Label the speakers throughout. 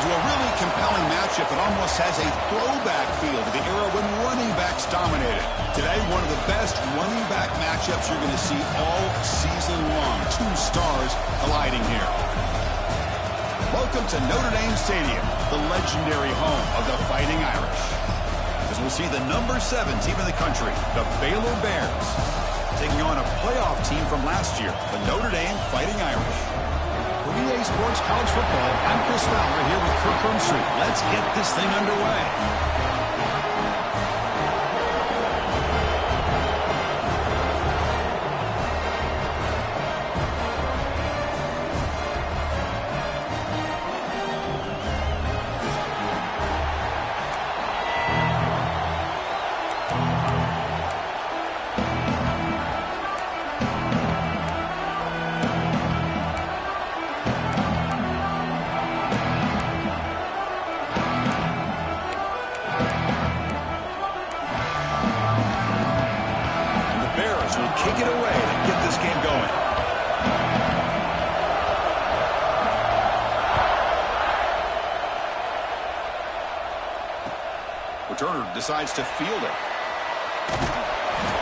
Speaker 1: into a really compelling matchup that almost has a throwback feel to the era when running backs dominated. Today, one of the best running back matchups you're going to see all season long. Two stars colliding here. Welcome to Notre Dame Stadium, the legendary home of the Fighting Irish. As we'll see the number 7 team in the country, the Baylor Bears, taking on a playoff team from last year, the Notre Dame Fighting Irish. For EA Sports College Football, I'm Chris Fowler here with Kirk Street. Let's get this thing underway. Kick it away to get this game going. Returner decides to field it.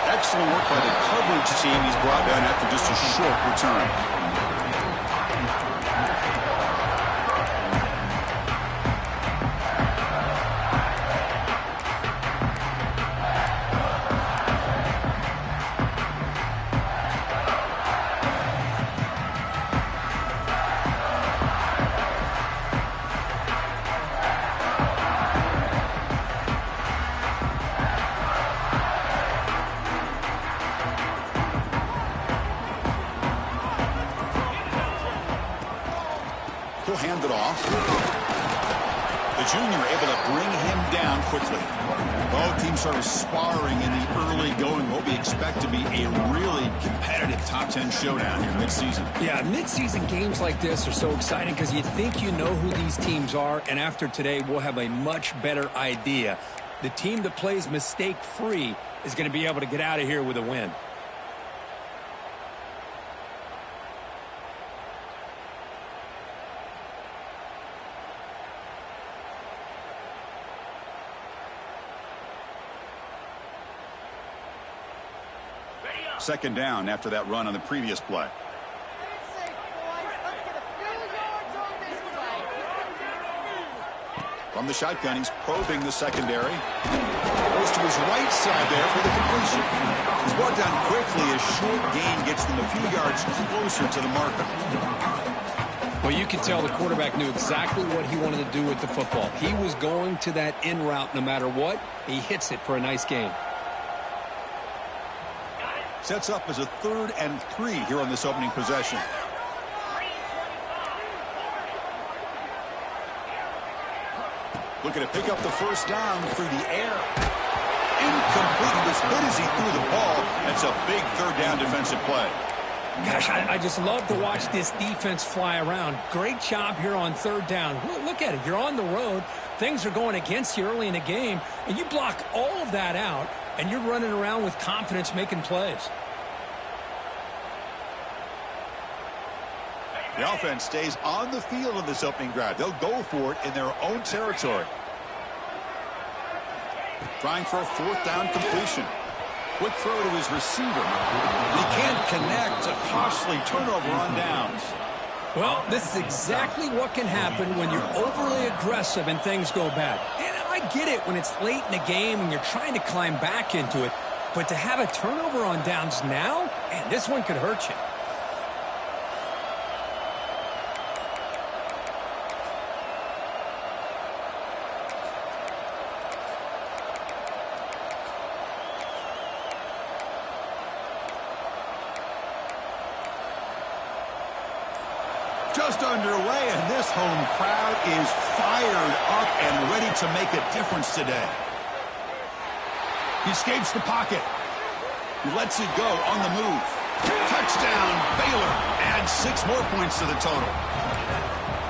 Speaker 1: Excellent work by the coverage team. He's brought down after just a short return. He'll hand it off. The junior able to bring him down quickly. Both teams sort of sparring in the early going. What we expect to be a really competitive top 10 showdown here mid-season. Yeah, mid-season games like this are so exciting because you think you know who these teams are, and after today we'll have a much better idea. The team that plays mistake-free is going to be able to get out of here with a win. Second down after that run on the previous play. From the shotgun, he's probing the secondary. Goes to his right side there for the completion. He's brought down quickly. A short gain gets them a few yards closer to the marker. Well, you can tell the quarterback knew exactly what he wanted to do with the football. He was going to that in route no matter what. He hits it for a nice gain. Sets up as a 3rd and 3 here on this opening possession. Looking to pick up the first down through the air. Incomplete. He was hit as he threw the ball. That's a big 3rd down defensive play. Gosh, I just love to watch this defense fly around. Great job here on 3rd down. Look at it. You're on the road. Things are going against you early in the game, and you block all of that out, and you're running around with confidence making plays. The offense stays on the field in this opening drive. They'll go for it in their own territory. Trying for a 4th down completion. Quick throw to his receiver. He can't connect. A costly turnover on downs. Well, this is exactly what can happen when you're overly aggressive and things go bad. And I get it when it's late in the game and you're trying to climb back into it. But to have a turnover on downs now, man, this one could hurt you. Just underway, and this home crowd is fired up and ready to make a difference today. He escapes the pocket. He lets it go on the move. Touchdown, Baylor. Adds 6 more points to the total.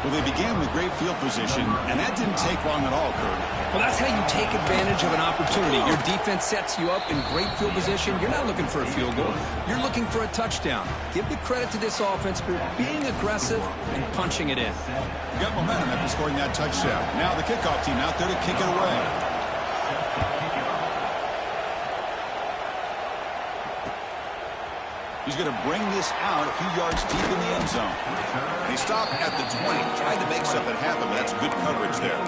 Speaker 1: Well, they began with great field position, and that didn't take long at all, Kurt.
Speaker 2: Well, that's how you take advantage of an opportunity. Your defense sets you up in great field position. You're not looking for a field goal. You're looking for a touchdown. Give the credit to this offense for being aggressive and punching it in.
Speaker 1: Got momentum after scoring that touchdown. Now the kickoff team out there to kick it away. He's going to bring this out a few yards deep in the end zone. They stop at the 20. Tried to make something happen, but that's good coverage there.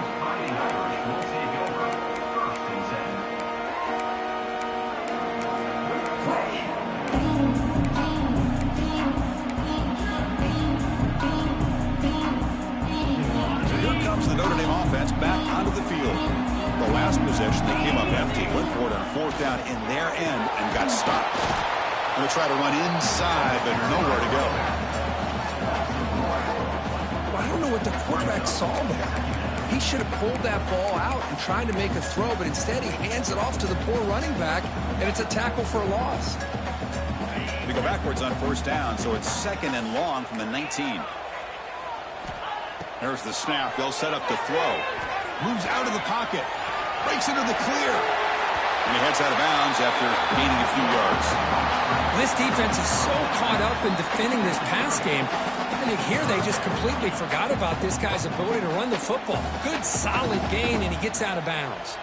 Speaker 1: So here comes the Notre Dame offense back onto the field. The last possession, they came up empty, went for it on 4th down in their end and got stopped. Going to try to run inside, but nowhere to go.
Speaker 2: Well, I don't know what the quarterback saw there. He should have pulled that ball out and tried to make a throw, but instead he hands it off to the poor running back, and it's a tackle for a loss.
Speaker 1: They go backwards on 1st down, so it's 2nd and long from the 19. There's the snap. They'll set up the throw. Moves out of the pocket. Breaks into the clear. And he heads out of bounds after gaining a few yards.
Speaker 2: This defense is so caught up in defending this pass game. I think here they just completely forgot about this guy's ability to run the football. Good, solid gain, and he gets out of bounds.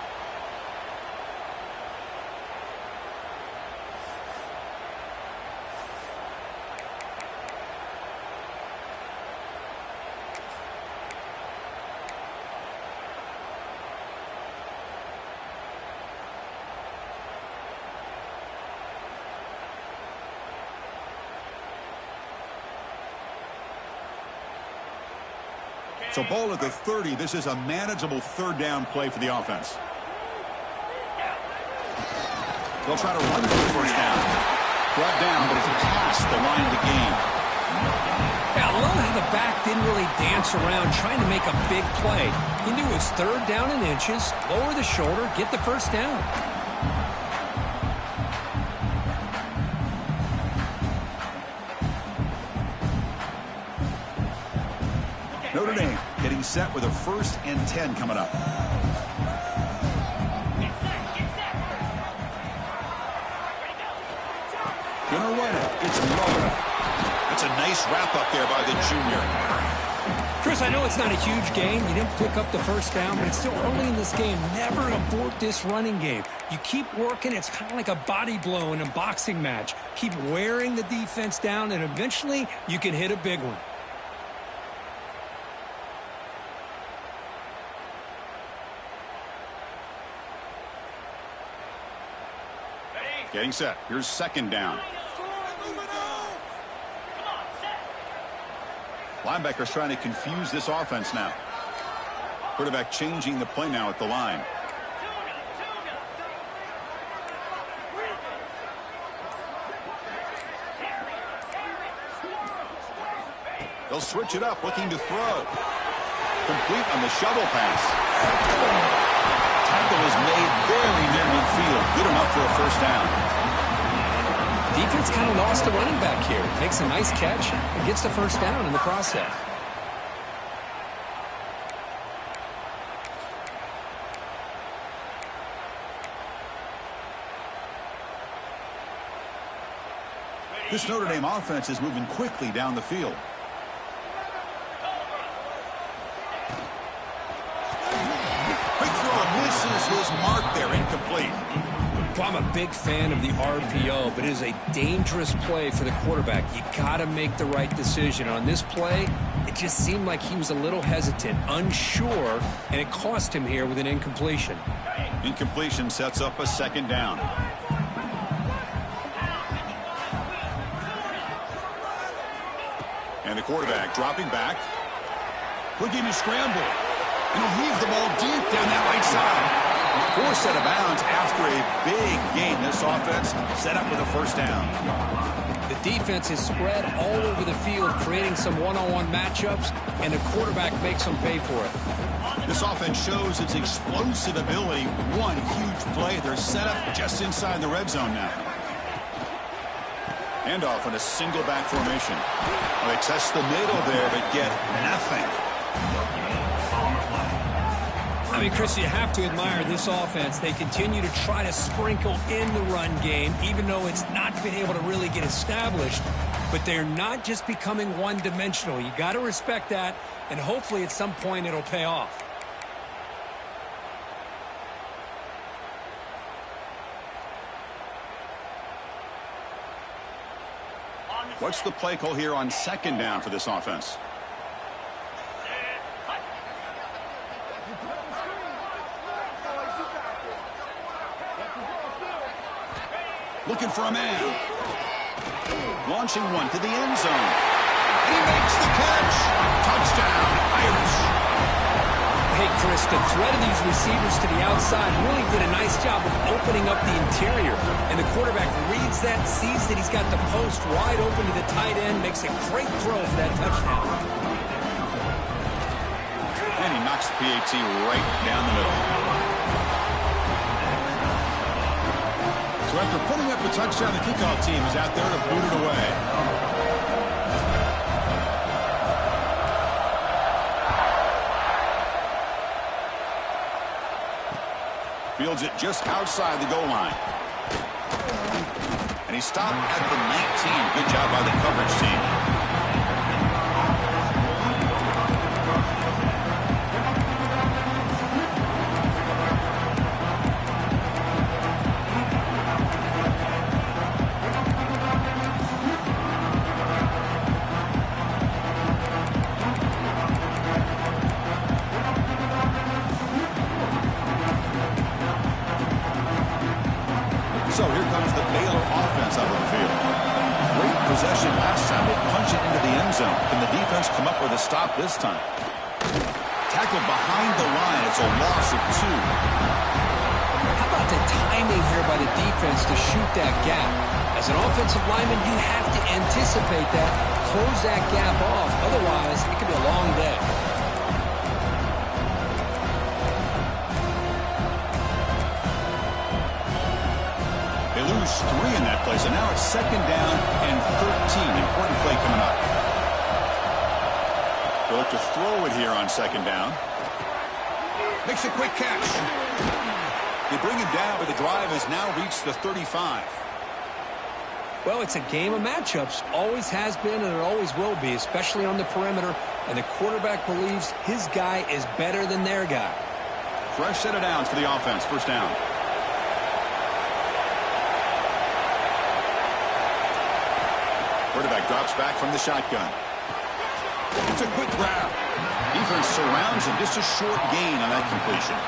Speaker 1: So ball at the 30. This is a manageable 3rd down play for the offense. They'll try to run for the 1st down. Brought down, but it's past the line to gain.
Speaker 2: Yeah, I love how the back didn't really dance around trying to make a big play. He knew it was 3rd down in inches, lower the shoulder, get the 1st down.
Speaker 1: Notre Dame getting set with a 1st and 10 coming up. Gonna run it. It's low. That's a nice wrap up there by the junior.
Speaker 2: Chris, I know it's not a huge gain. You didn't pick up the 1st down, but it's still early in this game. Never abort this running game. You keep working. It's kind of like a body blow in a boxing match. Keep wearing the defense down, and eventually you can hit a big one.
Speaker 1: Getting set. Here's 2nd down. Linebackers trying to confuse this offense now. Quarterback changing the play now at the line. They'll switch it up, looking to throw. Complete on the shovel pass. Tackle is made very near midfield. Good enough for a 1st down.
Speaker 2: Defense kind of lost the running back here. Makes a nice catch and gets the 1st down in the process.
Speaker 1: This Notre Dame offense is moving quickly down the field. Misses his mark there, incomplete.
Speaker 2: Well, I'm a big fan of the RPO, but it is a dangerous play for the quarterback. You got to make the right decision. On this play, it just seemed like he was a little hesitant, unsure, and it cost him here with an incompletion.
Speaker 1: Incompletion sets up a 2nd down. And the quarterback dropping back. Looking to scramble. And he'll heave the ball deep down that right side. Forced out of bounds after a big gain. This offense set up with a 1st down.
Speaker 2: The defense is spread all over the field, creating some one-on-one matchups, and the quarterback makes them pay for it.
Speaker 1: This offense shows its explosive ability. One huge play. They're set up just inside the red zone now. Handoff in a single back formation. Well, they test the middle there, but get nothing.
Speaker 2: I mean, Chris, you have to admire this offense. They continue to try to sprinkle in the run game, even though it's not been able to really get established. But they're not just becoming one-dimensional. You got to respect that, and hopefully at some point it'll pay off.
Speaker 1: What's the play call here on second down for this offense? Looking for a man. Launching one to the end zone. And he makes the catch. Touchdown, Irish.
Speaker 2: Hey, Chris, the threat of these receivers to the outside really did a nice job of opening up the interior. And the quarterback reads that, sees that he's got the post wide open to the tight end, makes a great throw for that touchdown.
Speaker 1: And he knocks the PAT right down the middle. So after putting up a touchdown, the kickoff team is out there to boot it away. Fields it just outside the goal line. And he stopped at the 19. Good job by the coverage team. So here comes the Baylor offense out of the field. Great possession last time. They punch it into the end zone. Can the defense come up with a stop this time? Tackled behind the line. It's a loss of 2.
Speaker 2: How about the timing here by the defense to shoot that gap? As an offensive lineman, you have to anticipate that, close that gap off. Otherwise, it could be a long day.
Speaker 1: They lose 3 in that play, so now it's second down and 13. Important play coming up. They'll look to throw it here on second down. Makes a quick catch. They bring him down, but the drive has now reached the 35.
Speaker 2: Well, it's a game of matchups. Always has been, and it always will be, especially on the perimeter. And the quarterback believes his guy is better than their guy.
Speaker 1: Fresh set of downs for the offense. First down. Quarterback drops back from the shotgun. It's a quick grab. Defense surrounds him. Just a short gain on that completion.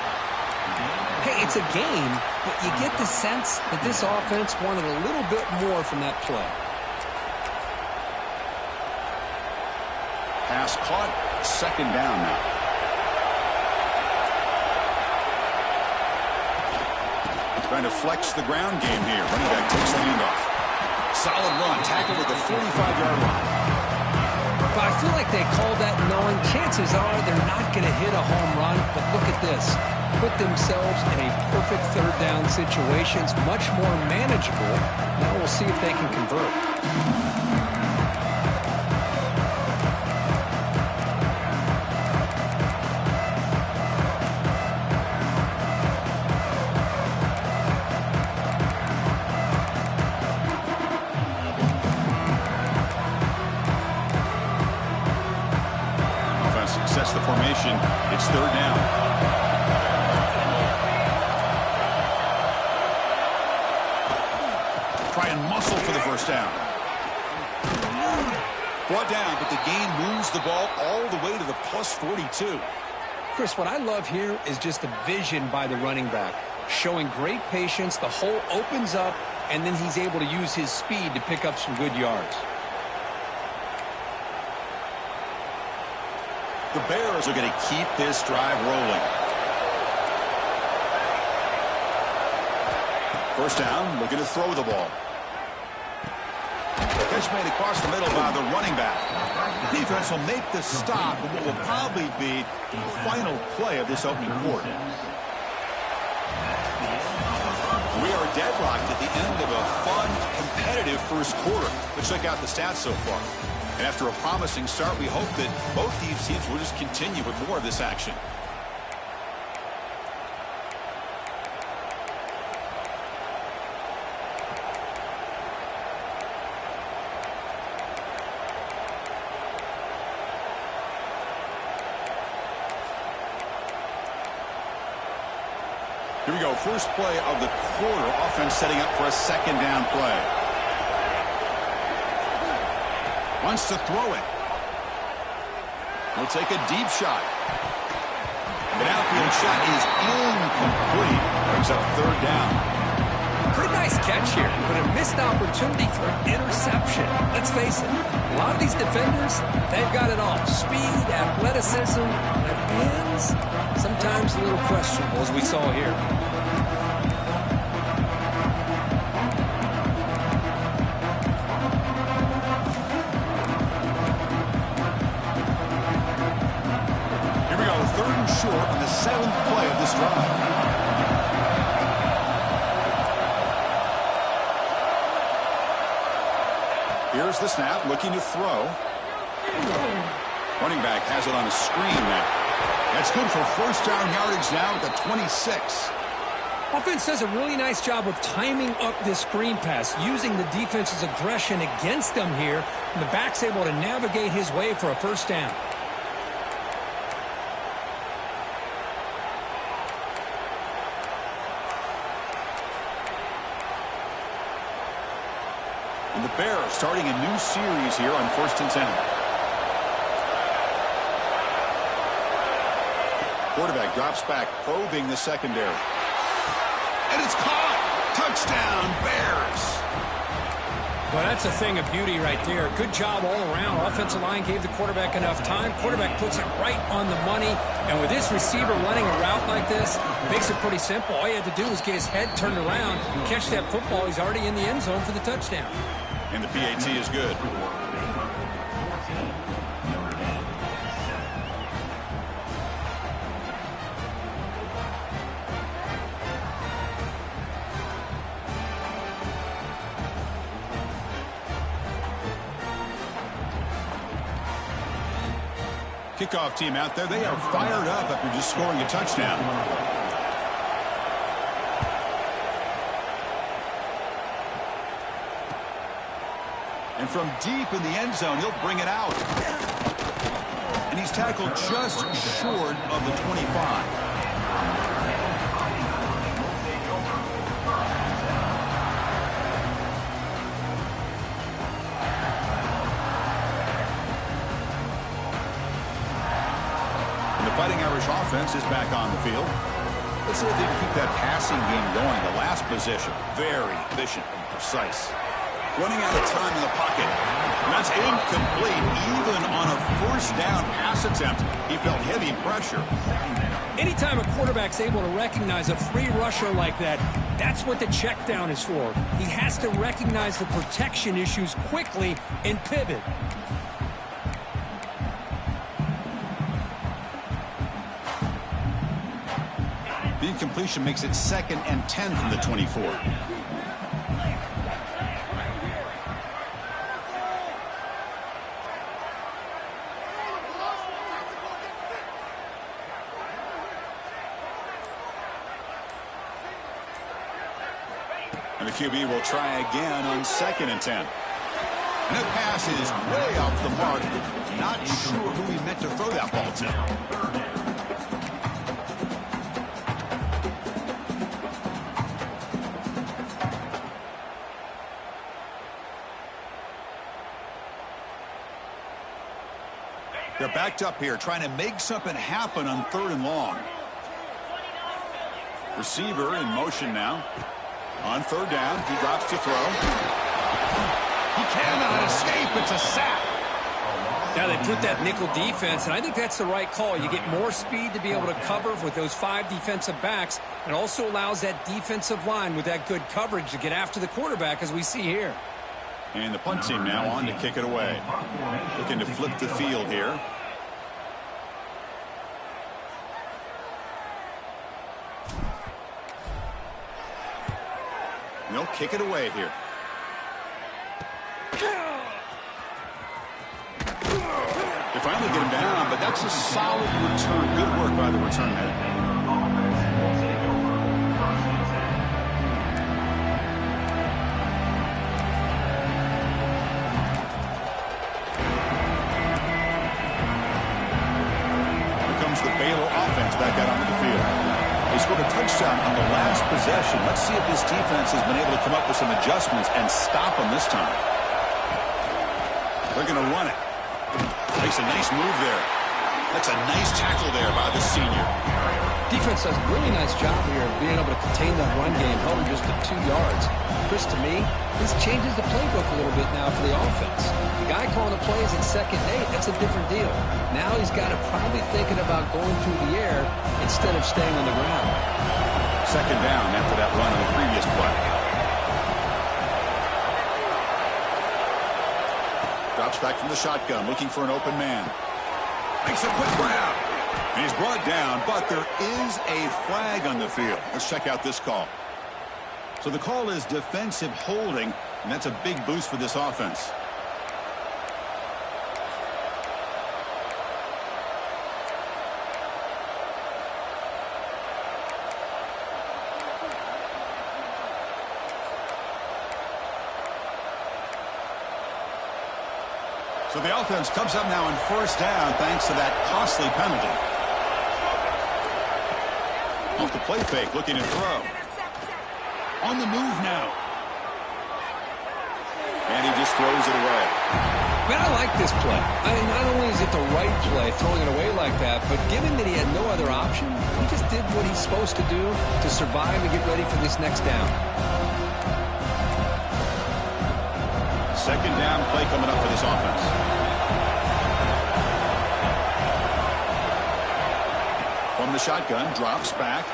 Speaker 2: Hey, it's a game, but you get the sense that this offense wanted a little bit more from that play.
Speaker 1: Pass caught. Second down now. Trying to flex the ground game here. Running back takes the handoff. Solid run. Tackled at the 45-yard line.
Speaker 2: But I feel like they called that knowing chances are they're not going to hit a home run. But look at this. Put themselves in a perfect third down situation. It's much more manageable. Now we'll see if they can convert.
Speaker 1: Sets the formation. It's third down. Try and muscle for the first down. Brought down, but the gain moves the ball all the way to the plus 42.
Speaker 2: Chris, what I love here is just the vision by the running back. Showing great patience. The hole opens up, and then he's able to use his speed to pick up some good yards.
Speaker 1: The Bears are going to keep this drive rolling. First down, looking to throw the ball. Catch made across the middle by the running back. The defense will make the stop in what will probably be the final play of this opening quarter. We are deadlocked at the end of a fun, competitive first quarter. Let's check out the stats so far. And after a promising start, we hope that both these teams will just continue with more of this action. Here we go. First play of the quarter. Offense setting up for a second down play. Wants to throw it. He'll take a deep shot. The outfield shot is incomplete. Brings up third down.
Speaker 2: Pretty nice catch here, but a missed opportunity for an interception. Let's face it, a lot of these defenders, they've got it all. Speed, athleticism, their hands, sometimes a little questionable, as we saw here.
Speaker 1: Here we go, third and short on the 7th play of this drive. Here's the snap, looking to throw. Running back has it on a screen now. That's good for first down yardage now at the 26.
Speaker 2: Offense does a really nice job of timing up this screen pass, using the defense's aggression against them here, and the back's able to navigate his way for a first down.
Speaker 1: And the Bears starting a new series here on 1st and 10. Quarterback drops back, probing the secondary. And it's caught! Touchdown, Bears!
Speaker 2: Well, that's a thing of beauty right there. Good job all around. Offensive line gave the quarterback enough time. Quarterback puts it right on the money. And with this receiver running a route like this, it makes it pretty simple. All he had to do was get his head turned around and catch that football. He's already in the end zone for the touchdown.
Speaker 1: And the PAT is good. Kickoff team out there, they are fired up after just scoring a touchdown. And from deep in the end zone, he'll bring it out. And he's tackled just short of the 25. And the Fighting Irish offense is back on the field. Let's see if they can keep that passing game going. The last possession, very efficient and precise. Running out of time in the pocket. And that's incomplete. Even on a first down pass attempt, he felt heavy pressure.
Speaker 2: Anytime a quarterback's able to recognize a free rusher like that, that's what the check down is for. He has to recognize the protection issues quickly and pivot.
Speaker 1: The incompletion makes it 2nd and 10 from the 24. And the QB will try again on 2nd and 10. And that pass is way off the mark. Not sure who he meant to throw that ball to. They're backed up here, trying to make something happen on 3rd and long. Receiver in motion now. On 3rd down, he drops to throw. He cannot escape. It's a sack.
Speaker 2: Now they put that nickel defense, and I think that's the right call. You get more speed to be able to cover with those 5 defensive backs. It also allows that defensive line with that good coverage to get after the quarterback, as we see here.
Speaker 1: And the punt team now on to kick it away. Looking to flip the field here. They'll kick it away here. They finally get him down, but that's a solid return. Good work by the return man. The Baylor offense back out onto the field. They scored a touchdown on the last possession. Let's see if this defense has been able to come up with some adjustments and stop them this time. They're going to run it. Makes a nice move there. That's a nice tackle there by the senior.
Speaker 2: Defense does a really nice job here of being able to contain that run game, held him just to 2 yards. Chris, to me, this changes the playbook a little bit now for the offense. The guy calling the plays at 2nd and 8, that's a different deal. Now he's got to probably thinking about going through the air instead of staying on the ground.
Speaker 1: 2nd down after that run on the previous play. Drops back from the shotgun, looking for an open man. Makes a quick grab. And he's brought down, but there is a flag on the field. Let's check out this call. So the call is defensive holding, and that's a big boost for this offense. So the offense comes up now on 1st down thanks to that costly penalty. Off the play fake, looking to throw. On the move now. And he just throws it away.
Speaker 2: Man, I like this play. I mean, not only is it the right play, throwing it away like that, but given that he had no other option, he just did what he's supposed to do to survive and get ready for this next down.
Speaker 1: 2nd down play coming up for this offense. From the shotgun, drops back.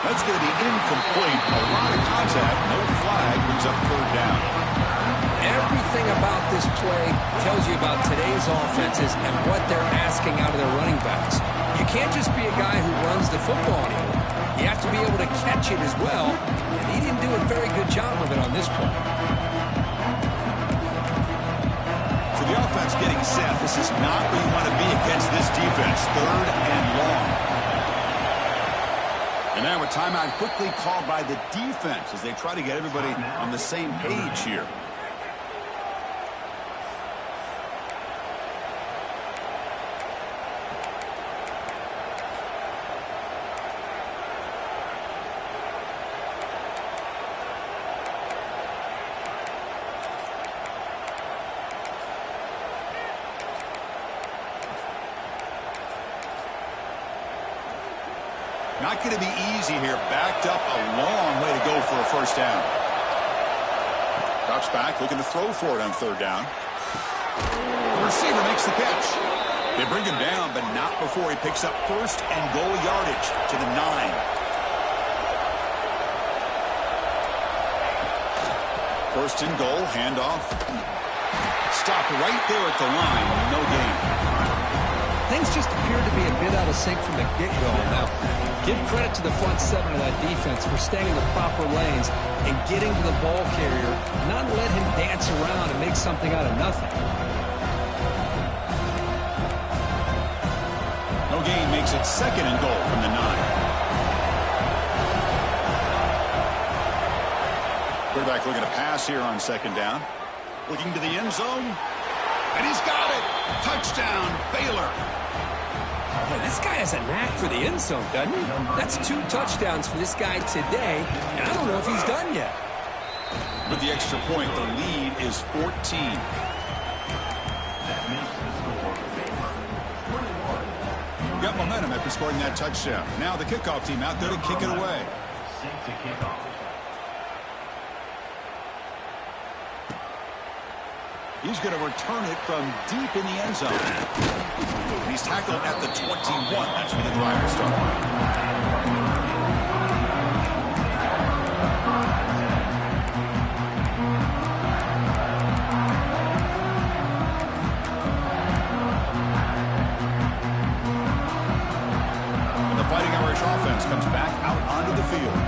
Speaker 1: That's going to be incomplete. A lot of contact, no flag, brings up 3rd down.
Speaker 2: Everything about this play tells you about today's offenses and what they're asking out of their running backs. You can't just be a guy who runs the football anymore. You have to be able to catch it as well, and he didn't do a very good job of it on this play.
Speaker 1: So the offense getting set. This is not where you want to be against this defense. 3rd and long. And now a timeout quickly called by the defense as they try to get everybody on the same page here. Not going to be easy here. Backed up a long way to go for a 1st down. Drops back, looking to throw for it on 3rd down. The receiver makes the catch. They bring him down, but not before he picks up 1st and goal yardage to the 9. 1st and goal, handoff. Stopped right there at the line, no gain.
Speaker 2: Things just appear to be a bit out of sync from the get-go. Now, give credit to the front 7 of that defense for staying in the proper lanes and getting to the ball carrier, not let him dance around and make something out of nothing.
Speaker 1: No gain makes it 2nd and goal from the 9. Quarterback looking to pass here on 2nd down. Looking to the end zone. And he's got it. Touchdown, Baylor.
Speaker 2: Boy, this guy has a knack for the end zone, doesn't he? That's 2 touchdowns for this guy today, and I don't know if he's done yet.
Speaker 1: With the extra point, the lead is 14. Got momentum after scoring that touchdown. Now the kickoff team out there to kick it away. He's going to return it from deep in the end zone. He's tackled at the 21. That's where the drive will start. And the Fighting Irish offense comes back out onto the field.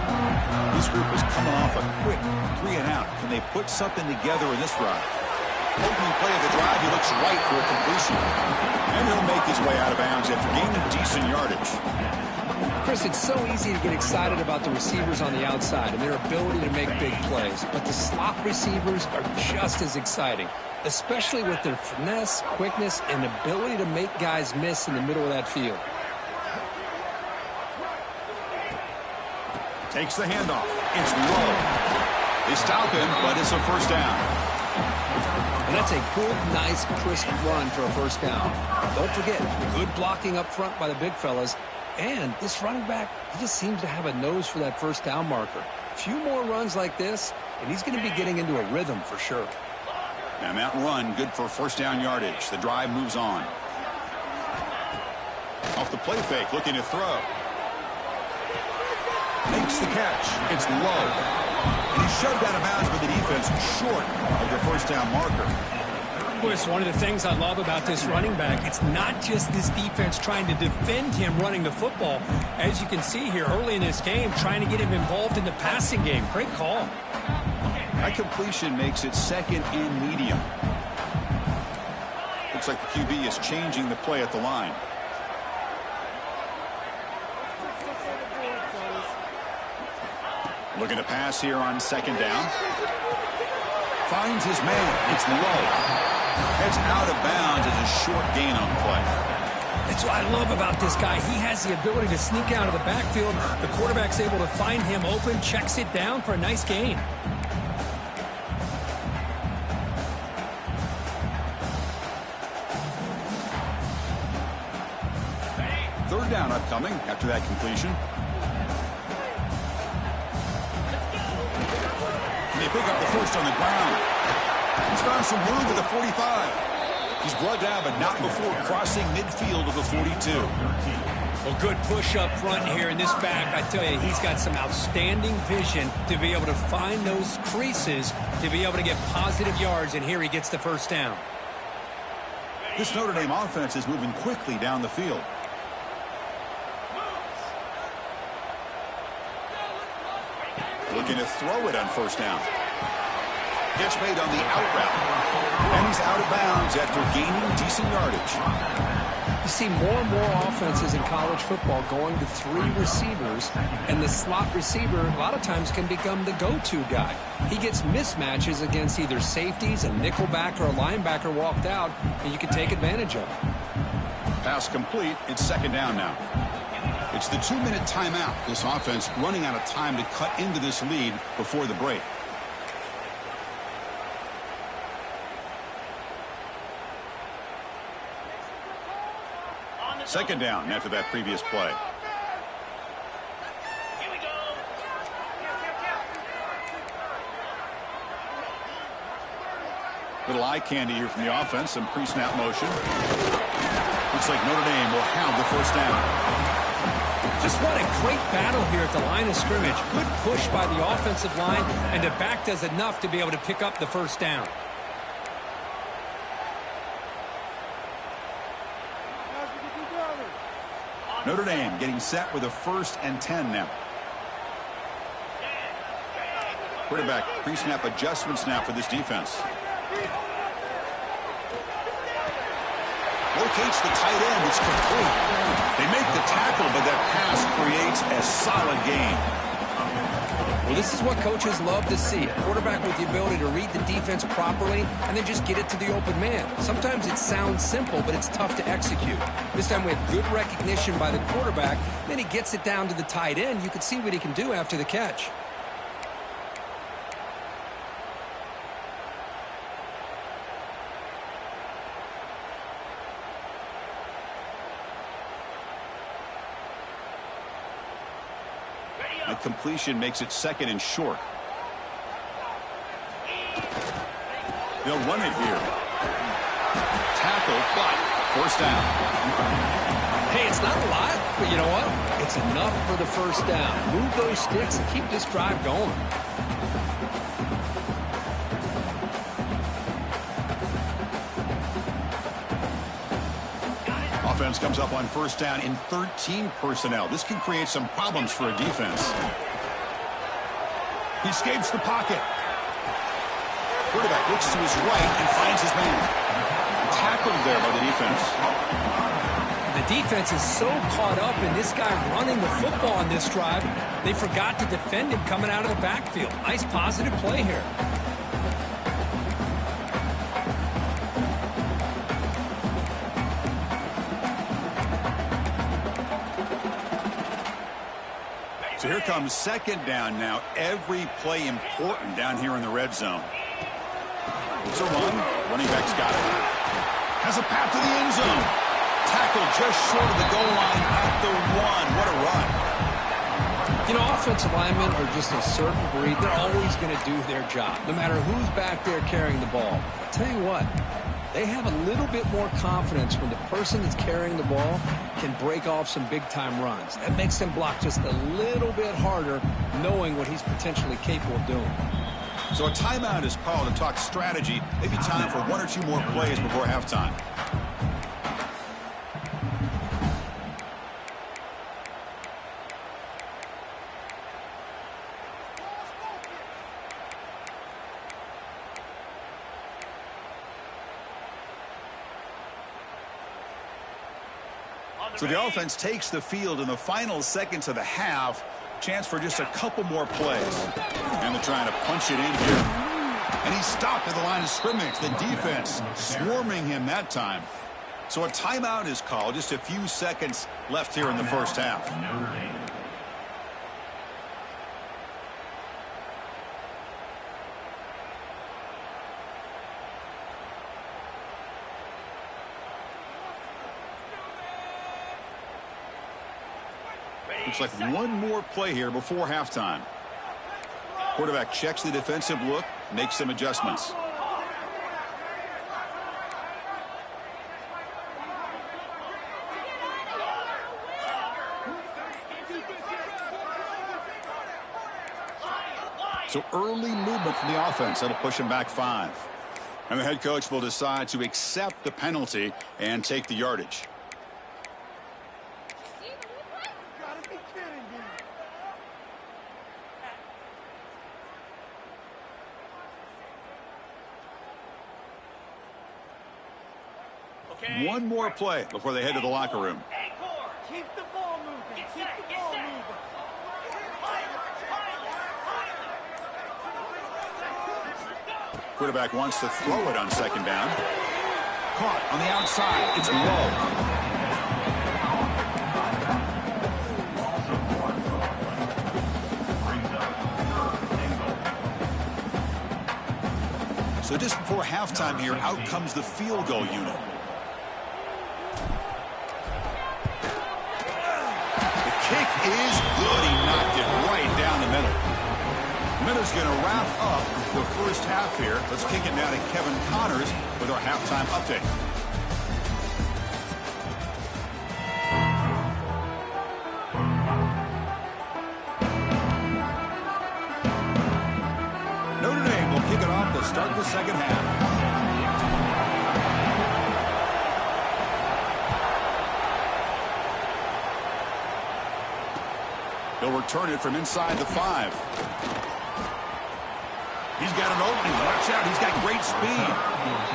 Speaker 1: This group is coming off a quick 3 and out. Can they put something together in this drive? Opening play of the drive, he looks right for a completion. And he'll make his way out of bounds after gaining decent yardage.
Speaker 2: Chris, it's so easy to get excited about the receivers on the outside and their ability to make big plays. But the slot receivers are just as exciting, especially with their finesse, quickness, and ability to make guys miss in the middle of that field.
Speaker 1: Takes the handoff. It's low. They stop him, but it's a first down.
Speaker 2: And that's a good, nice, crisp run for a first down. Don't forget, good blocking up front by the big fellas. And this running back, he just seems to have a nose for that first down marker. A few more runs like this, and he's going to be getting into a rhythm for sure.
Speaker 1: And that run, good for first down yardage. The drive moves on. Off the play fake, looking to throw. Makes the catch. It's low. And he's shoved out of bounds with the defense short of the first down marker.
Speaker 2: Chris, one of the things I love about this running back, it's not just this defense trying to defend him running the football. As you can see here early in this game, trying to get him involved in the passing game. Great call.
Speaker 1: That completion makes it second and medium. Looks like the QB is changing the play at the line. Looking to pass here on second down. Finds his man. It's low. It's out of bounds as a short gain on the play.
Speaker 2: That's what I love about this guy. He has the ability to sneak out of the backfield. The quarterback's able to find him open, checks it down for a nice gain.
Speaker 1: Third down upcoming after that completion. They pick up the first on the ground. He's found some room to the 45. He's brought down, but not before crossing midfield of the 42.
Speaker 2: Well, good push up front here in this back. I tell you, he's got some outstanding vision to be able to find those creases, to be able to get positive yards, and here he gets the first down.
Speaker 1: This Notre Dame offense is moving quickly down the field. Looking to throw it on first down. Gets made on the out route. And he's out of bounds after gaining decent yardage.
Speaker 2: You see more and more offenses in college football going to three receivers, and the slot receiver a lot of times can become the go-to guy. He gets mismatches against either safeties, a nickelback, or a linebacker walked out, and you can take advantage of it.
Speaker 1: Pass complete. It's second down now. It's the 2-minute timeout. This offense running out of time to cut into this lead before the break. Second down after that previous play. Little eye candy here from the offense. Some pre-snap motion. Looks like Notre Dame will have the first down.
Speaker 2: Just what a great battle here at the line of scrimmage. Good push by the offensive line, and the back does enough to be able to pick up the first down.
Speaker 1: Notre Dame getting set with a 1st and 10 now. Quarterback pre-snap adjustment snap for this defense. Locates the tight end. It's complete. They make the tackle, but that pass creates a solid gain.
Speaker 2: Well, this is what coaches love to see. A quarterback with the ability to read the defense properly and then just get it to the open man. Sometimes it sounds simple, but it's tough to execute. This time we have good recognition by the quarterback. Then he gets it down to the tight end. You can see what he can do after the catch.
Speaker 1: That completion makes it second and short. They'll run it here. Tackle, but first down.
Speaker 2: Hey, it's not a lot, but you know what? It's enough for the first down. Move those sticks and keep this drive going.
Speaker 1: Offense comes up on first down in 13 personnel. This can create some problems for a defense. He escapes the pocket. Quarterback looks to his right and finds his man. Tackled there by the defense.
Speaker 2: The defense is so caught up in this guy running the football on this drive, they forgot to defend him coming out of the backfield. Nice positive play here.
Speaker 1: So here comes second down now. Every play important down here in the red zone. It's a run. Running back's got it. Has a path to the end zone. Tackled just short of the goal line at the 1. What a run.
Speaker 2: You know, offensive linemen are just a certain breed. They're always going to do their job, no matter who's back there carrying the ball. I'll tell you what, they have a little bit more confidence when the person that's carrying the ball can break off some big-time runs. That makes them block just a little bit harder, knowing what he's potentially capable of doing.
Speaker 1: So a timeout is called to talk strategy. Maybe time for 1 or 2 more plays before halftime. So the offense takes the field in the final seconds of the half. Chance for just a couple more plays. And they're trying to punch it in here. And he's stopped at the line of scrimmage. The defense swarming him that time. So a timeout is called. Just a few seconds left here in the first half. Looks like one more play here before halftime. Quarterback checks the defensive look, makes some adjustments. So early movement from the offense. That'll push him back 5. And the head coach will decide to accept the penalty and take the yardage. One more play before they head to the locker room.
Speaker 3: Keep the ball moving. Keep the ball moving.
Speaker 1: Quarterback wants to throw it on second down. Caught on the outside. It's low. So just before halftime here, out comes the field goal unit. Kick is good. He knocked it right down the middle. Miller's going to wrap up the first half here. Let's kick it now to Kevin Connors with our halftime update. Notre Dame will kick it off to start the second half. They'll return it from inside the 5. He's got an opening. Watch out. He's got great speed.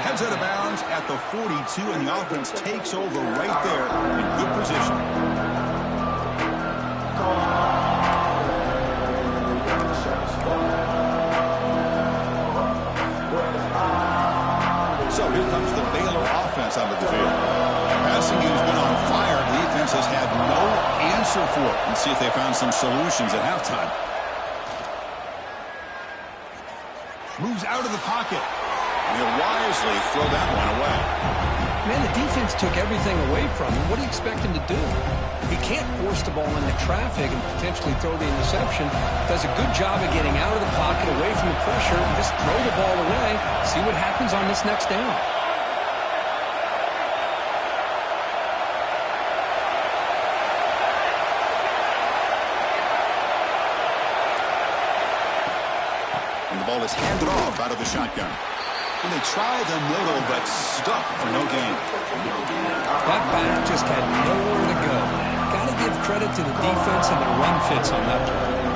Speaker 1: Heads out of bounds at the 42, and the offense takes over right there in good position. So here comes the Baylor offense onto the field. Passing game's been on fire. The defense has had no answer for it. Let's see if they found some solutions at halftime. Moves out of the pocket. And he'll wisely throw that one away.
Speaker 2: Man, the defense took everything away from him. What do you expect him to do? He can't force the ball into traffic and potentially throw the interception. Does a good job of getting out of the pocket, away from the pressure, and just throw the ball away. See what happens on this next down.
Speaker 1: Ball is handed off out of the shotgun. And they tried the middle, but stuck for no gain.
Speaker 2: That back just had nowhere to go. Got to give credit to the defense and the run fits on that play.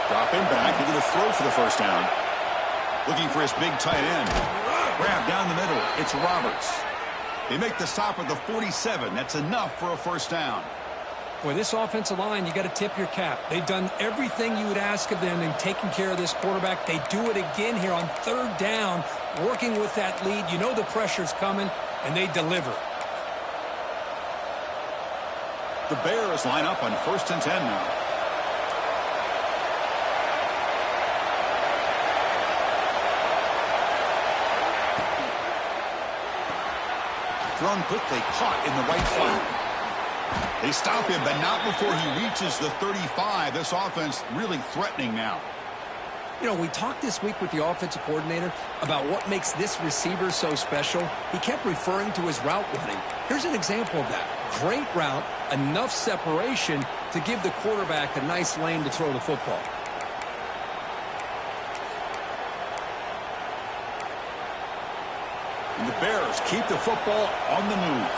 Speaker 1: Dropping back, looking to throw for the first down. Looking for his big tight end. Grab down the middle. It's Roberts. They make the stop at the 47. That's enough for a first down.
Speaker 2: Boy, this offensive line, you got to tip your cap. They've done everything you would ask of them in taking care of this quarterback. They do it again here on third down, working with that lead. You know the pressure's coming, and they deliver.
Speaker 1: The Bears line up on 1st and 10 now. Thrown quickly, caught in the right flat. They stop him, but not before he reaches the 35. This offense really threatening now.
Speaker 2: You know, we talked this week with the offensive coordinator about what makes this receiver so special. He kept referring to his route running. Here's an example of that. Great route, enough separation to give the quarterback a nice lane to throw the football.
Speaker 1: And the Bears keep the football on the move.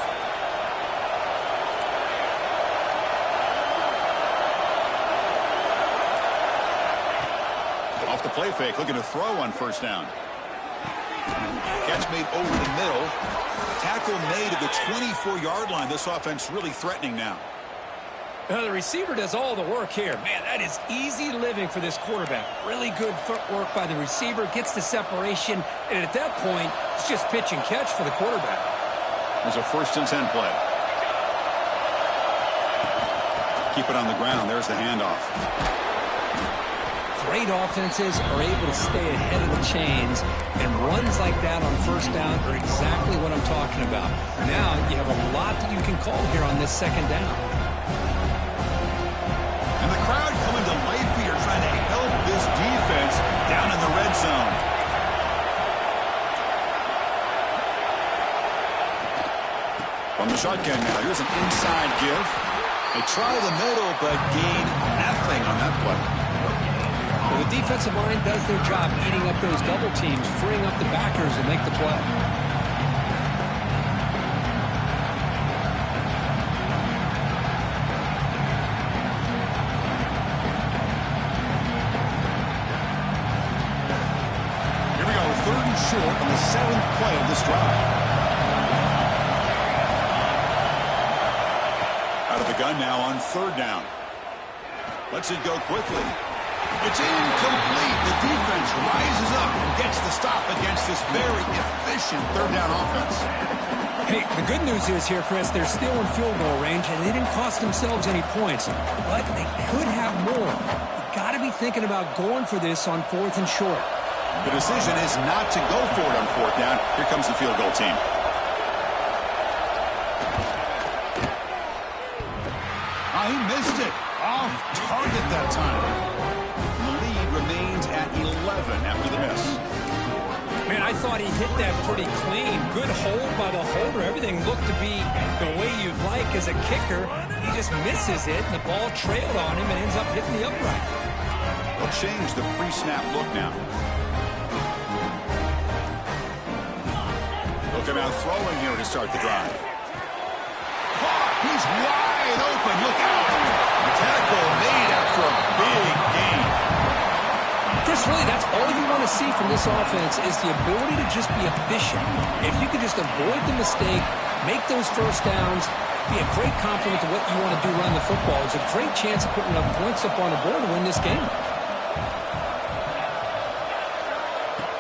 Speaker 1: Off the play fake, looking to throw on first down. Catch made over the middle. Tackle made at the 24-yard line. This offense really threatening now.
Speaker 2: The receiver does all the work here. Man, that is easy living for this quarterback. Really good footwork by the receiver, gets the separation, and at that point, it's just pitch and catch for the quarterback.
Speaker 1: There's a 1st and 10 play. Keep it on the ground. There's the handoff.
Speaker 2: Great offenses are able to stay ahead of the chains, and runs like that on first down are exactly what I'm talking about. Now you have a lot that you can call here on this second down.
Speaker 1: And the crowd coming to life here, trying to help this defense down in the red zone. From the shotgun now, here's an inside give. They try the middle, but gain nothing on that play.
Speaker 2: Well, the defensive line does their job eating up those double teams, freeing up the backers to make the play.
Speaker 1: Here we go, 3rd and short on the 7th play of this drive. Out of the gun now on 3rd down. Lets it go quickly. It's incomplete. The defense rises up and gets the stop against this very efficient 3rd down offense.
Speaker 2: Hey, the good news is here, Chris, they're still in field goal range, and they didn't cost themselves any points. But they could have more. You got to be thinking about going for this on 4th and short.
Speaker 1: The decision is not to go for it on 4th down. Here comes the field goal team. He missed it. Off target that time. Remains at 11 after the miss.
Speaker 2: Man, I thought he hit that pretty clean. Good hold by the holder. Everything looked to be the way you'd like as a kicker. He just misses it, and the ball trailed on him and ends up hitting the upright.
Speaker 1: They'll change the pre-snap look now. Look at out throwing here to start the drive. He's wide open. Look out. Tackle made after a big gain.
Speaker 2: Chris, really, that's all you want to see from this offense is the ability to just be efficient. If you could just avoid the mistake, make those first downs, be a great compliment to what you want to do running the football. It's a great chance of putting enough points up on the board to win this game.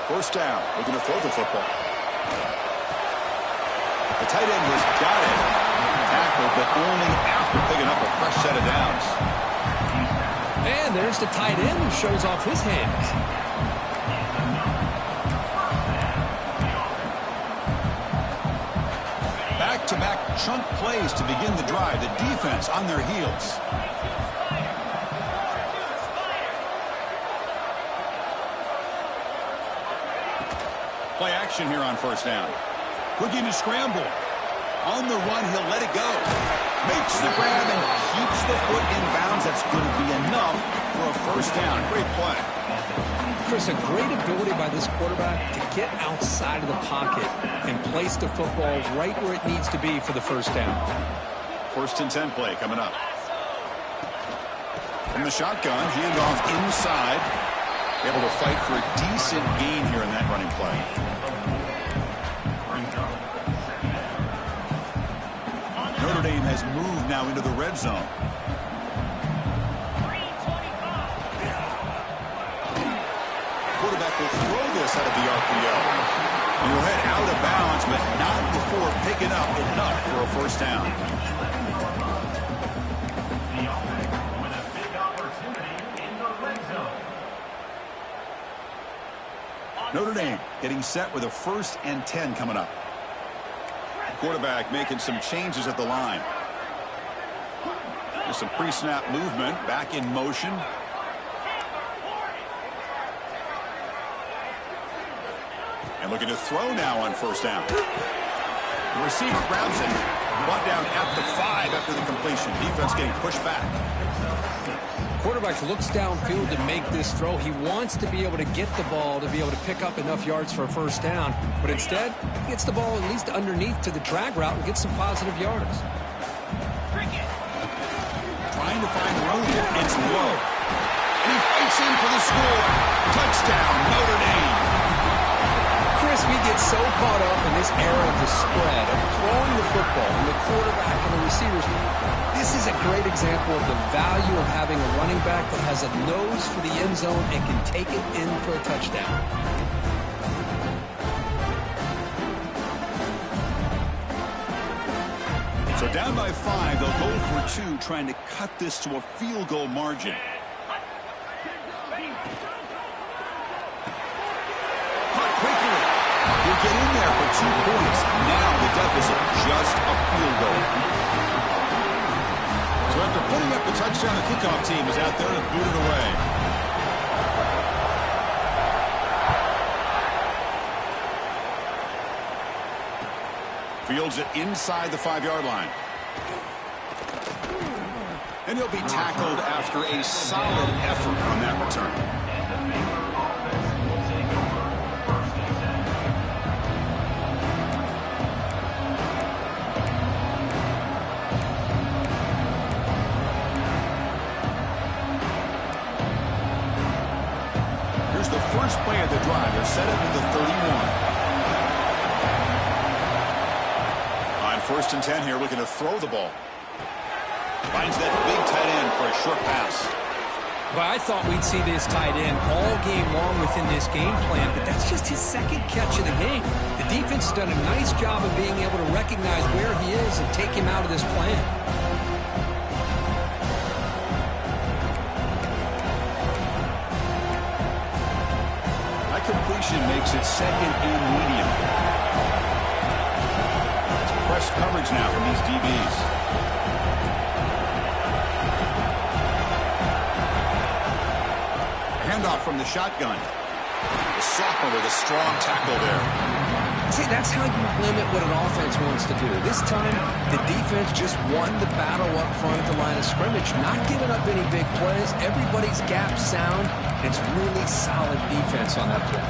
Speaker 1: First down. Looking to throw the football. The tight end has got it. Tackled, but only after picking up a fresh set of downs.
Speaker 2: And there's the tight end who shows off his hands.
Speaker 1: Back-to-back chunk plays to begin the drive. The defense on their heels. Play action here on first down. Looking to scramble. On the run, he'll let it go. Makes the grab and keeps the foot in bounds. That's going to be enough for a first down. Great play.
Speaker 2: Chris, a great ability by this quarterback to get outside of the pocket and place the football right where it needs to be for the first down.
Speaker 1: 1st and 10 play coming up. From the shotgun, handoff inside. Able to fight for a decent gain here in that running play. Notre Dame has moved now into the red zone. Quarterback will throw this out of the RPO. He will head out of bounds, but not before picking up enough for a first down. Notre Dame getting set with a 1st and 10 coming up. Quarterback making some changes at the line. There's some pre-snap movement, back in motion. And looking to throw now on first down. The receiver grabs it. Brought down at the 5 after the completion. Defense getting pushed back.
Speaker 2: Quarterback looks downfield to make this throw. He wants to be able to get the ball to be able to pick up enough yards for a first down. But instead, he gets the ball at least underneath to the drag route and gets some positive yards.
Speaker 1: Trying to find room here. It's low. And he fights in for the score. Touchdown, Notre Dame.
Speaker 2: Chris, we get so caught up in this era of the spread, of throwing the football, and the quarterback and the receivers. This is a great example of the value of having a running back that has a nose for the end zone and can take it in for a touchdown.
Speaker 1: So down by 5, they'll go for 2, trying to cut this to a field goal margin. Get in there for 2 points. Now the deficit, just a field goal. So after putting up the touchdown, the kickoff team is out there to boot it away. Fields it inside the 5-yard line. And he'll be tackled after a solid effort on that return. First play of the drive. They're set up at the 31. On 1st and 10 here, looking to throw the ball. Finds that big tight end for a short pass.
Speaker 2: Well, I thought we'd see this tight end all game long within this game plan, but that's just his 2nd catch of the game. The defense has done a nice job of being able to recognize where he is and take him out of this plan.
Speaker 1: Completion makes it 2nd and medium. It's press coverage now from these DBs. Handoff from the shotgun. The sophomore with a strong tackle there.
Speaker 2: See, that's how you limit what an offense wants to do. This time, the defense just won the battle up front at the line of scrimmage, not giving up any big plays. Everybody's gap sound. It's really solid defense on that play.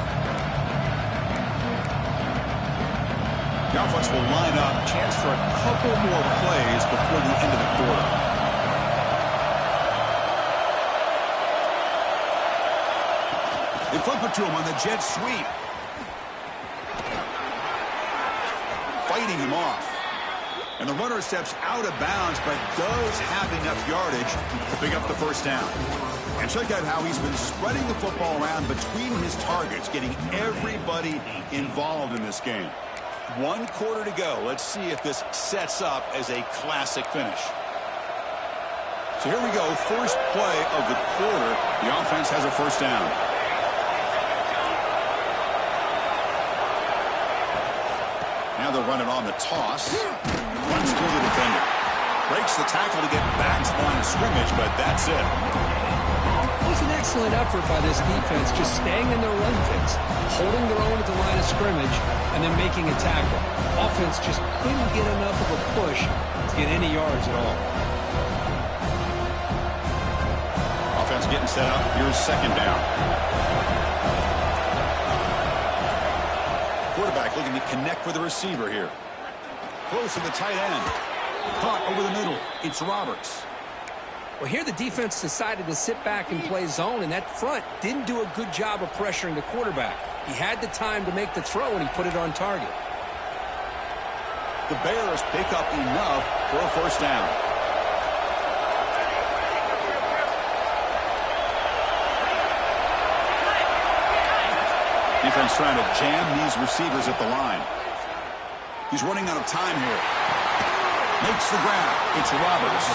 Speaker 1: The offense will line up. Chance for a couple more plays before the end of the quarter. They flip it to him on the jet sweep. Fighting him off. And the runner steps out of bounds, but does have enough yardage to pick up the first down. And check out how he's been spreading the football around between his targets, getting everybody involved in this game. 1 quarter to go. Let's see if this sets up as a classic finish. So here we go. First play of the quarter. The offense has a first down. Now they'll run it on the toss. Runs through the defender. Breaks the tackle to get back to the line of scrimmage, but that's it.
Speaker 2: It was an excellent effort by this defense, just staying in their run fence, holding their own at the line of scrimmage, and then making a tackle. Offense just couldn't get enough of a push to get any yards at all.
Speaker 1: Offense getting set up. Here's 2nd down. Quarterback looking to connect with the receiver here. Close to the tight end. Caught over the middle. It's Roberts.
Speaker 2: Well, here the defense decided to sit back and play zone, and that front didn't do a good job of pressuring the quarterback. He had the time to make the throw, and he put it on target.
Speaker 1: The Bears pick up enough for a first down. Defense trying to jam these receivers at the line. He's running out of time here. Makes the grab. It's Roberts.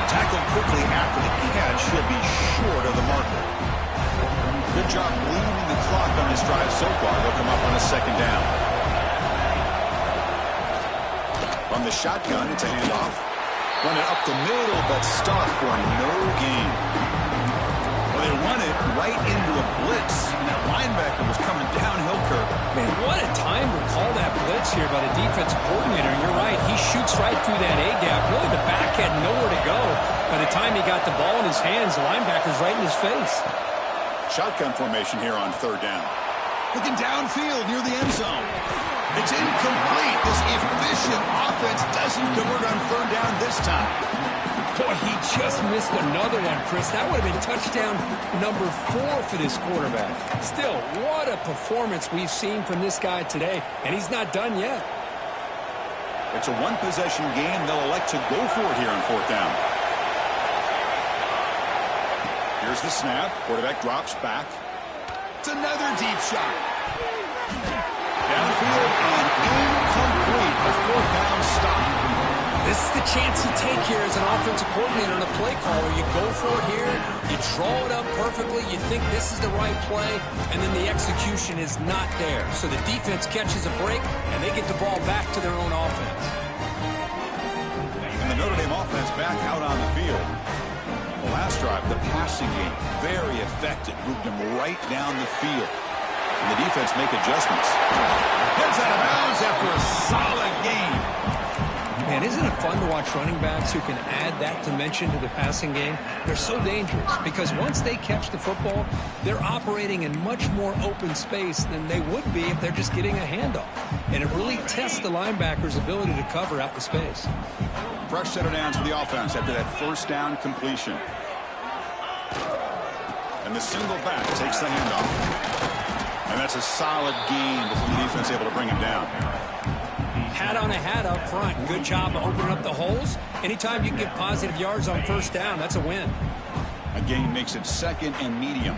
Speaker 1: Tackled quickly after the catch. He'll be short of the marker. Good job bleeding the clock on this drive so far. They'll come up on a second down. From the shotgun, it's a handoff. Run it up the middle, but stopped for no gain. Well, they run it right into a blitz, and that linebacker was coming downhill curve.
Speaker 2: Man, what a time to call that blitz here by the defensive coordinator. And you're right, he shoots right through that A-gap. Really, the back had nowhere to go. By the time he got the ball in his hands, the linebacker's right in his face.
Speaker 1: Shotgun formation here on third down. Looking downfield near the end zone. It's incomplete. This efficient offense doesn't convert on third down this time.
Speaker 2: Boy, he just missed another one, Chris. That would have been touchdown number 4 for this quarterback. Still, what a performance we've seen from this guy today, and he's not done yet.
Speaker 1: It's a one-possession game. They'll elect to go for it here on fourth down. Here's the snap. Quarterback drops back. It's another deep shot. Downfield and incomplete. A fourth down stop.
Speaker 2: This is the chance you take here as an offensive coordinator and a play caller. You go for it here, you draw it up perfectly, you think this is the right play, and then the execution is not there. So the defense catches a break, and they get the ball back to their own offense.
Speaker 1: And the Notre Dame offense back out on the field. The last drive, the passing game, very effective. Moved them right down the field. And the defense make adjustments. Gets out of bounds after a solid game.
Speaker 2: Man, isn't it fun to watch running backs who can add that dimension to the passing game? They're so dangerous because once they catch the football, they're operating in much more open space than they would be if they're just getting a handoff. And it really tests the linebacker's ability to cover out the space.
Speaker 1: Fresh set of downs for the offense after that first down completion. And the single back takes the handoff. And that's a solid gain before the defense able to bring him down.
Speaker 2: Hat on a hat up front. Good job of opening up the holes. Anytime you can get positive yards on first down, that's a win.
Speaker 1: A gain makes it second and medium.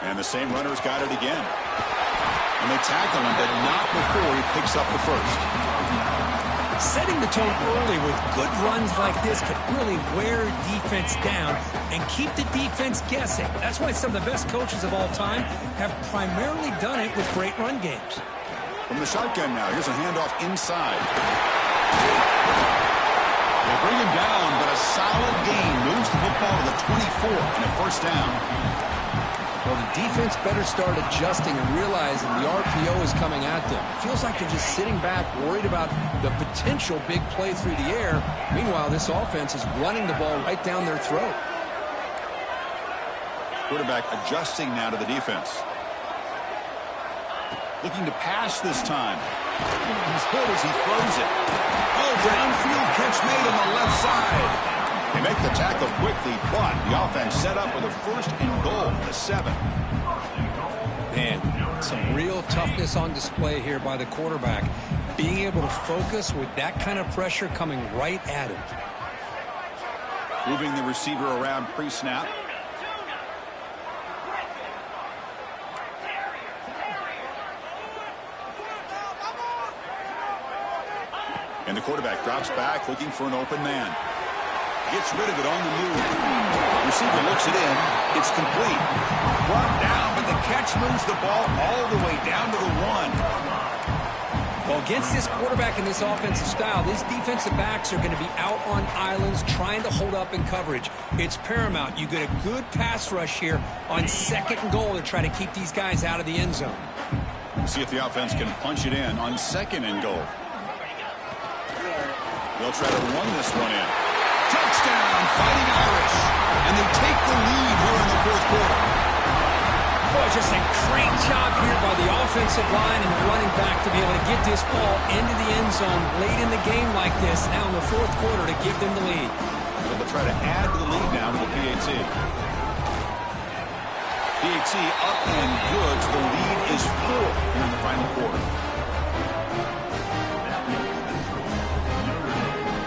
Speaker 1: And the same runner's got it again. And they tackle him, but not before he picks up the first.
Speaker 2: Setting the tone early with good runs like this can really wear defense down and keep the defense guessing. That's why some of the best coaches of all time have primarily done it with great run games.
Speaker 1: From the shotgun now, here's a handoff inside. They bring him down, but a solid gain moves the football to the 24 and a first down.
Speaker 2: Well, the defense better start adjusting and realizing the RPO is coming at them. It feels like they're just sitting back, worried about the potential big play through the air. Meanwhile, this offense is running the ball right down their throat.
Speaker 1: Quarterback adjusting now to the defense. Looking to pass this time. He's good as he throws it. Oh, downfield catch made on the left side. They make the tackle quickly, but the offense set up with a first and goal, the 7.
Speaker 2: Man, some real toughness on display here by the quarterback. Being able to focus with that kind of pressure coming right at him.
Speaker 1: Moving the receiver around pre-snap. And the quarterback drops back looking for an open man. Gets rid of it on the move. Receiver looks it in. It's complete. Brought down, but the catch moves the ball all the way down to the 1.
Speaker 2: Well, against this quarterback and this offensive style, these defensive backs are going to be out on islands trying to hold up in coverage. It's paramount. You get a good pass rush here on second and goal to try to keep these guys out of the end zone.
Speaker 1: We'll see if the offense can punch it in on second and goal. They'll try to run this one in. Touchdown, Fighting Irish. And they take the lead here in the fourth quarter.
Speaker 2: Boy, just a great job here by the offensive line and the running back to be able to get this ball into the end zone late in the game like this, now in the fourth quarter, to give them the lead.
Speaker 1: They'll try to add to the lead now with the PAT. PAT up and good. The lead is 4 here in the final quarter.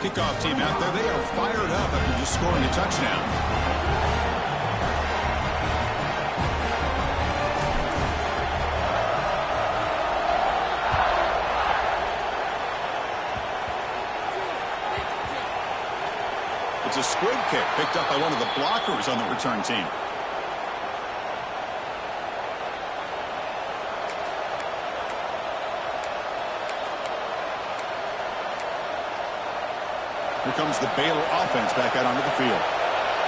Speaker 1: Kickoff team out there. They are fired up after just scoring a touchdown. It's a squib kick picked up by one of the blockers on the return team. Here comes the Baylor offense back out onto the field.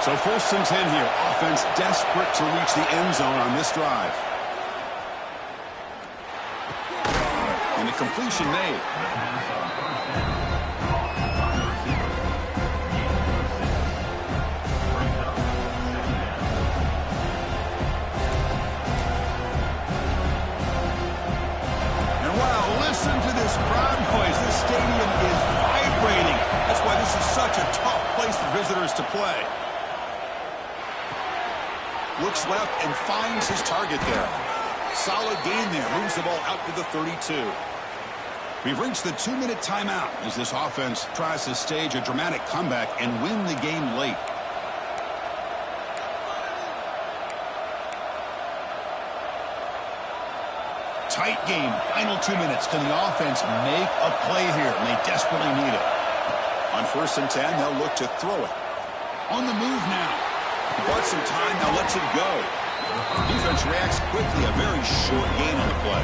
Speaker 1: So first and 10 here. Offense desperate to reach the end zone on this drive. And a completion made. Listen to this crowd noise. This stadium is vibrating. That's why this is such a tough place for visitors to play. Looks left and finds his target there. Solid gain there. Moves the ball out to the 32. We've reached the 2-minute timeout as this offense tries to stage a dramatic comeback and win the game late. Tight game. Final 2 minutes. Can the offense make a play here? And they desperately need it. On first and 10, they'll look to throw it. On the move now. Bought some time, now lets it go. Defense reacts quickly. A very short gain on the play.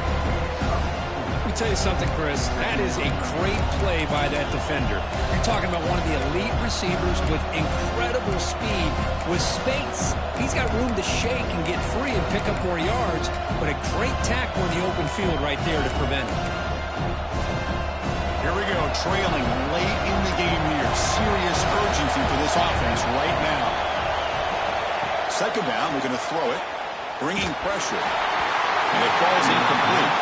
Speaker 2: Let me tell you something, Chris. That is a great play by that defender. You're talking about one of the elite receivers with incredible speed, with space. He's got room to shake and get free and pick up more yards, but a great tackle in the open field right there to prevent it.
Speaker 1: Here we go, trailing late in the game here. Serious urgency for this offense right now. Second down, we're going to throw it, bringing pressure, and it falls incomplete.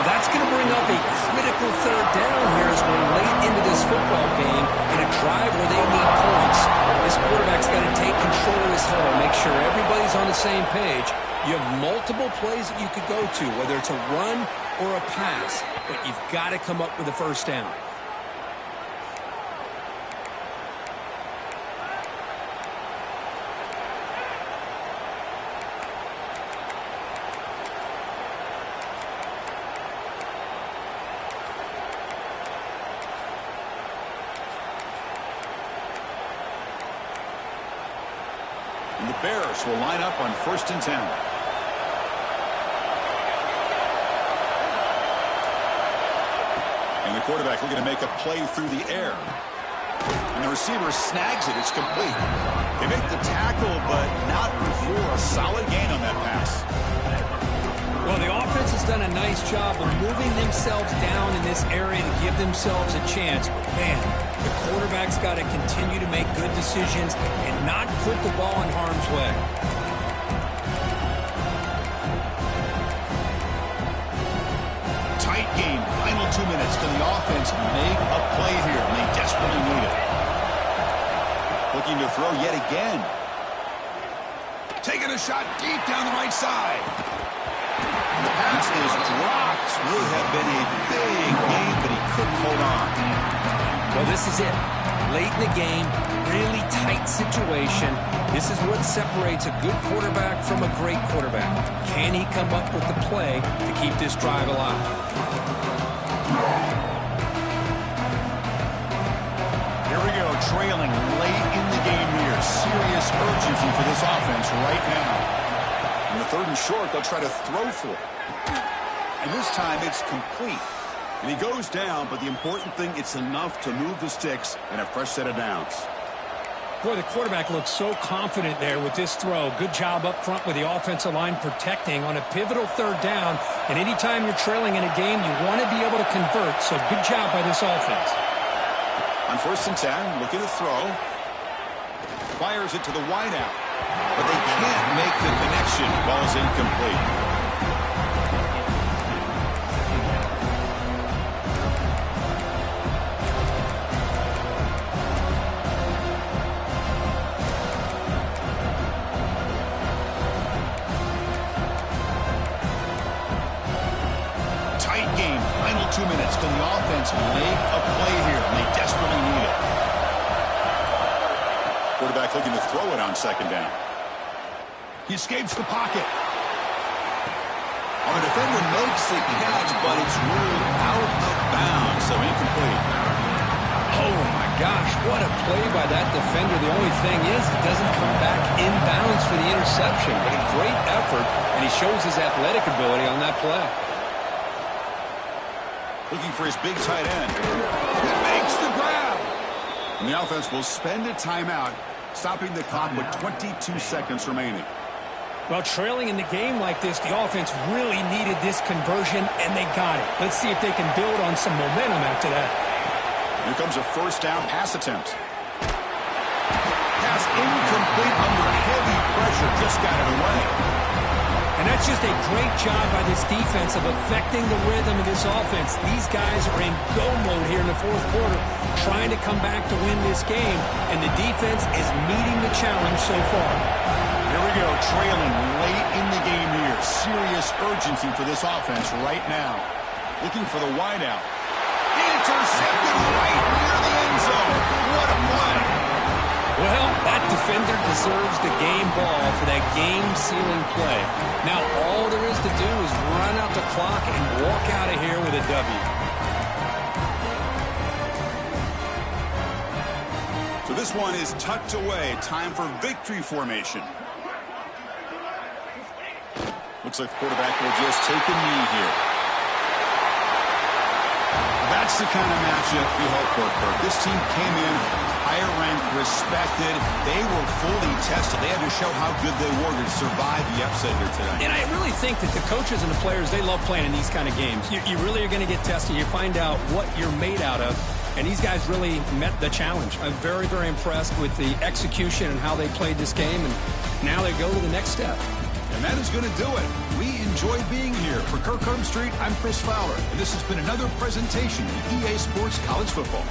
Speaker 2: Now that's going to bring up a critical third down here as we're late into this football game in a drive where they need points. This quarterback's got to take control of this huddle, make sure everybody's on the same page. You have multiple plays that you could go to, whether it's a run or a pass, but you've got to come up with a first down.
Speaker 1: And the Bears will line up on first and 10. And the quarterback looking to make a play through the air. And the receiver snags it. It's complete. They make the tackle, but not before a solid gain on that pass.
Speaker 2: Well, the offense has done a nice job of moving themselves down in this area to give themselves a chance. But, man, the quarterback's got to continue to make good decisions and not put the ball in harm's way.
Speaker 1: Tight game. Final 2 minutes. Can the offense make a play here? And they desperately need it. Looking to throw yet again. Taking a shot deep down the right side. And the pass is dropped. Would have been a big game, but he couldn't hold on.
Speaker 2: Well, this is it. Late in the game, really tight situation. This is what separates a good quarterback from a great quarterback. Can he come up with the play to keep this drive alive?
Speaker 1: Here we go, trailing late in the game here. Serious urgency for this offense right now. In the third and short, they'll try to throw for it. And this time it's complete. And he goes down, but the important thing, it's enough to move the sticks and a fresh set of downs.
Speaker 2: Boy, the quarterback looks so confident there with this throw. Good job up front with the offensive line protecting on a pivotal third down. And anytime you're trailing in a game, you want to be able to convert. So good job by this offense.
Speaker 1: On first and 10, looking to throw. Fires it to the wideout. but they can't make the connection. Ball's incomplete. Tight game. Final 2 minutes. Can the offense make a play here? And they desperately need it. Quarterback looking to throw it on second down. He escapes the pocket. The defender makes the catch, but it's ruled out of bounds, so incomplete.
Speaker 2: Oh, my gosh, what a play by that defender. The only thing is it doesn't come back inbounds for the interception, but a great effort, and he shows his athletic ability on that play.
Speaker 1: Looking for his big tight end. He makes the grab. And the offense will spend a timeout, stopping the clock with 22 seconds remaining.
Speaker 2: Well, trailing in the game like this, the offense really needed this conversion, and they got it. Let's see if they can build on some momentum after that.
Speaker 1: Here comes a first down pass attempt. Pass incomplete under heavy pressure. Just got it away.
Speaker 2: And that's just a great job by this defense of affecting the rhythm of this offense. These guys are in go mode here in the fourth quarter, trying to come back to win this game, and the defense is meeting the challenge so far.
Speaker 1: Here we go, trailing late in the game here. Serious urgency for this offense right now. Looking for the wideout. Intercepted right near the end zone. What a play.
Speaker 2: Well, that defender deserves the game ball for that game-sealing play. Now, all there is to do is run out the clock and walk out of here with a W.
Speaker 1: So this one is tucked away. Time for victory formation. Looks like the quarterback will just take a knee here. That's the kind of matchup we hope for, Kirk. This team came in higher ranked, respected. They were fully tested. They had to show how good they were to survive the upset here today.
Speaker 2: And I really think that the coaches and the players, they love playing in these kind of games. You really are going to get tested. You find out what you're made out of. And these guys really met the challenge. I'm very, very impressed with the execution and how they played this game. And now they go to the next step.
Speaker 1: And that is going to do it. We enjoy being here. For Kirk Street, I'm Chris Fowler. And this has been another presentation of EA Sports College Football.